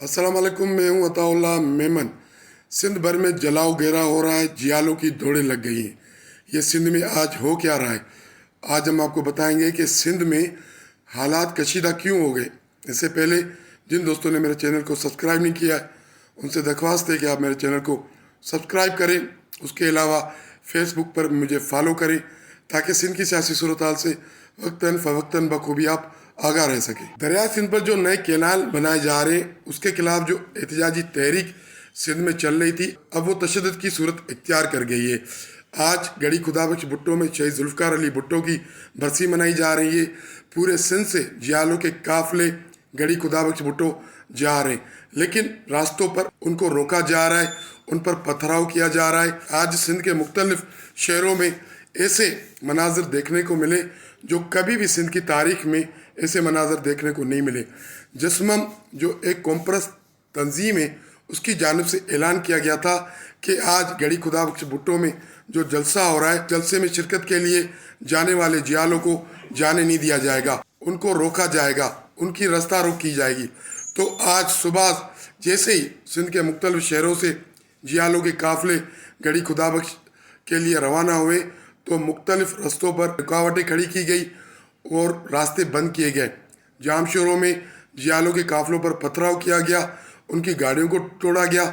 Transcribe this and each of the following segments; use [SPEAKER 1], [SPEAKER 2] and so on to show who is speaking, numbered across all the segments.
[SPEAKER 1] अस्सलाम वालेकुम, मैं हूं अताउल्लाह मेमन। सिंध भर में जलाओ घेरा हो रहा है, जियालों की दौड़ें लग गई हैं। ये सिंध में आज हो क्या रहा है, आज हम आपको बताएंगे कि सिंध में हालात कशीदा क्यों हो गए। इससे पहले जिन दोस्तों ने मेरे चैनल को सब्सक्राइब नहीं किया है, उनसे दरख्वास्त है कि आप मेरे चैनल को सब्सक्राइब करें। उसके अलावा फेसबुक पर मुझे फॉलो करें ताकि सिंध की सियासी सूरत हाल से वक्तन फ़वक्तन बखूबी आप आगाह रह सके। दरिया सिंध पर जो नए कैनाल बनाए जा रहे हैं, उसके खिलाफ जो एहतजाजी तहरीक सिंध में चल रही थी, अब वो तशद्दुद की सूरत इख्तियार कर गई है। आज गढ़ी खुदाबख्श भुट्टो में शहीद जुल्फ़िकार अली भुट्टो की बरसी मनाई जा रही है। पूरे सिंध से जियालों के काफिले गढ़ी खुदाबख्श भुट्टो जा रहे हैं, लेकिन रास्तों पर उनको रोका जा रहा है, उन पर पथराव किया जा रहा है। आज सिंध के मुख्तलिफ शहरों में ऐसे मनाजिर देखने को मिले जो कभी भी सिंध की तारीख में ऐसे मनाजर देखने को नहीं मिले। जस्मम जो एक कॉम्प्रेस तंजीम है, उसकी जानिब से ऐलान किया गया था कि आज गढ़ी खुदाबख्श भुट्टो में जो जलसा हो रहा है, जलसे में शिरकत के लिए जाने वाले जियालों को जाने नहीं दिया जाएगा, उनको रोका जाएगा, उनकी रास्ता रोक की जाएगी। तो आज सुबह जैसे ही सिंध के मुख्तलिफ शहरों से जियालों के काफिले गढ़ी खुदाबख्श के लिए रवाना हुए तो मुख्तलिफ रस्तों पर रुकावटें खड़ी की गई और रास्ते बंद किए गए। जाम शहरों में जियालों के काफिलों पर पथराव किया गया, उनकी गाड़ियों को तोड़ा गया।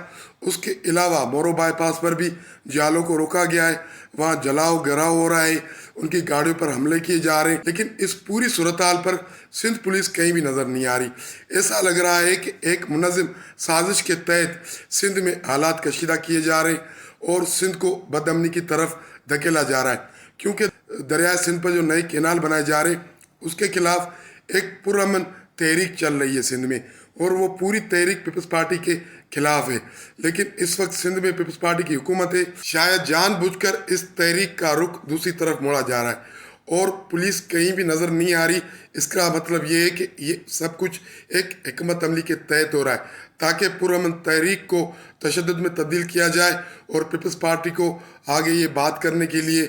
[SPEAKER 1] उसके अलावा मोरो बाईपास पर भी जियालों को रोका गया है, वहाँ जलाओ घेराव हो रहा है, उनकी गाड़ियों पर हमले किए जा रहे हैं। लेकिन इस पूरी सूरत हाल पर सिंध पुलिस कहीं भी नज़र नहीं आ रही। ऐसा लग रहा है कि एक मुनज़्ज़म साजिश के तहत सिंध में हालात कशीदा किए जा रहे हैं और सिंध को बदअमनी की तरफ धकेला जा रहा है, क्योंकि दरिया सिंध पर जो नए कैनाल बनाए जा रहे हैं, उसके खिलाफ एक पुरअमन तहरीक चल रही है सिंध में, और वो पूरी तहरीक पीपल्स पार्टी के खिलाफ है। लेकिन इस वक्त सिंध में पीपल्स पार्टी की हुकूमत है, शायद जानबूझकर इस तहरीक का रुख दूसरी तरफ मोड़ा जा रहा है और पुलिस कहीं भी नज़र नहीं आ रही। इसका मतलब ये है कि ये सब कुछ एक हिकमत अमली के तहत हो रहा है ताकि पुरअमन तहरीक को तशद्दुद में तब्दील किया जाए और पीपल्स पार्टी को आगे ये बात करने के लिए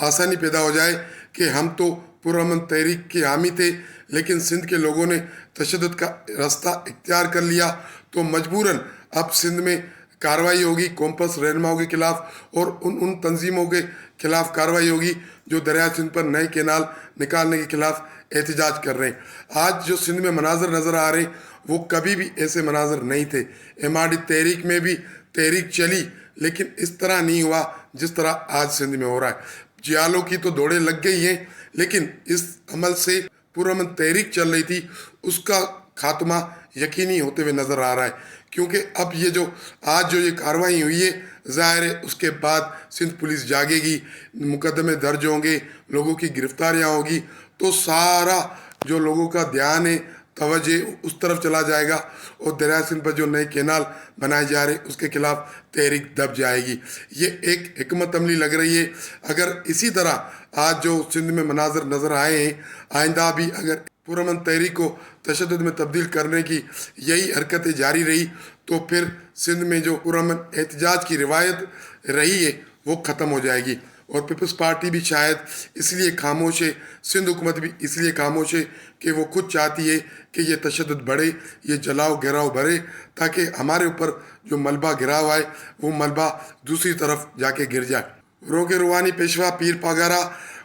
[SPEAKER 1] आसानी पैदा हो जाए कि हम तो पुरअमन तहरीक के हामी थे, लेकिन सिंध के लोगों ने तशद्दुद का रास्ता इख्तियार कर लिया, तो मजबूरन अब सिंध में कार्रवाई होगी कॉम्पस रहनुमाओं के खिलाफ और उन तंजीमों के खिलाफ कार्रवाई होगी जो दरिया सिंध पर नए कैनाल निकालने के खिलाफ एहतजाज कर रहे हैं। आज जो सिंध में मनाजर नज़र आ रहे हैं, वो कभी भी ऐसे मनाजर नहीं थे। MRD तहरीक में भी तहरीक चली, लेकिन इस तरह नहीं हुआ जिस तरह आज सिंध में हो रहा है। जियालों की तो दौड़ें लग गई हैं, लेकिन इस अमल से पुरअमन तहरीक चल रही थी, उसका खात्मा यकीनी होते हुए नज़र आ रहा है, क्योंकि अब ये जो आज जो ये कार्रवाई हुई है, ज़ाहिर है उसके बाद सिंध पुलिस जागेगी, मुकदमे दर्ज होंगे, लोगों की गिरफ्तारियाँ होगी, तो सारा जो लोगों का ध्यान है, तवज्जो उस तरफ चला जाएगा और दरिया सिंध पर जो नए कैनाल बनाए जा रहे हैं उसके खिलाफ तहरीक दब जाएगी। ये एक हिकमत अमली लग रही है। अगर इसी तरह आज जो सिंध में मनाजर नज़र आए हैं, आइंदा भी अगर पुरअमन तहरीक को तशद्दुद में तब्दील करने की यही हरकतें जारी रही, तो फिर सिंध में जो पुरअमन एहतजाज की रिवायत रही है वो ख़त्म हो जाएगी। और पीपल्स पार्टी भी शायद इसलिए खामोश है, सिंध हुकूमत भी इसलिए खामोश है कि वो खुद चाहती है कि ये तशद्दुद बढ़े, ये जलाओ घेराव बढ़े, ताकि हमारे ऊपर जो मलबा गिरा हुआ है वो मलबा दूसरी तरफ जाके गिर जाए। रोके रूहानी पेशवा पीर पागारा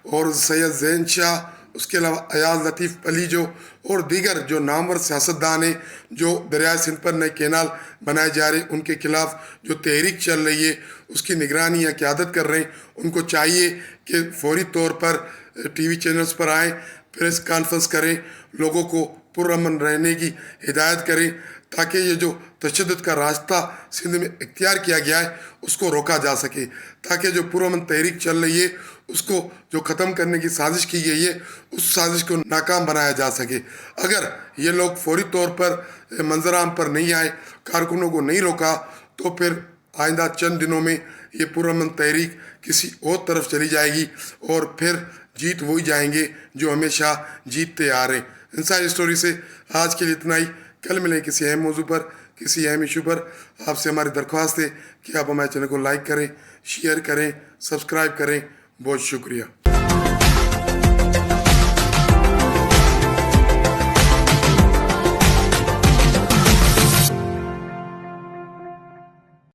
[SPEAKER 1] और सैयद ज़ैन शाह, उसके अलावा अयाज लतीफ़ पलीजो और दीगर जो नामवर सियासतदान हैं जो दरिया सिंध पर नए कैनाल बनाए जा रहे हैं, उनके खिलाफ जो तहरीक चल रही है उसकी निगरानी या क़यादत कर रहे हैं, उनको चाहिए कि फौरी तौर पर TV चैनल्स पर आएँ, प्रेस कॉन्फ्रेंस करें, लोगों को पुरअमन रहने की हिदायत करें, ताकि ये जो तशद्दुद का रास्ता सिंध में इख्तियार किया गया है उसको रोका जा सके, ताकि जो पुरअमन तहरीक चल रही है उसको जो ख़त्म करने की साजिश की गई है उस साजिश को नाकाम बनाया जा सके। अगर ये लोग फौरी तौर पर मंजराम पर नहीं आए, कारकुनों को नहीं रोका, तो फिर आइंदा चंद दिनों में ये पुरअमन तहरीक किसी और तरफ चली जाएगी और फिर जीत वही जाएंगे जो हमेशा जीतते आ रहे हैं। इंसाइड स्टोरी से आज के लिए इतना ही। कल मिलें किसी अहम मौजू पर, किसी अहम इशू पर। आपसे हमारी दरख्वास्त है कि आप हमारे चैनल को लाइक करें, शेयर करें, सब्सक्राइब करें। बहुत शुक्रिया।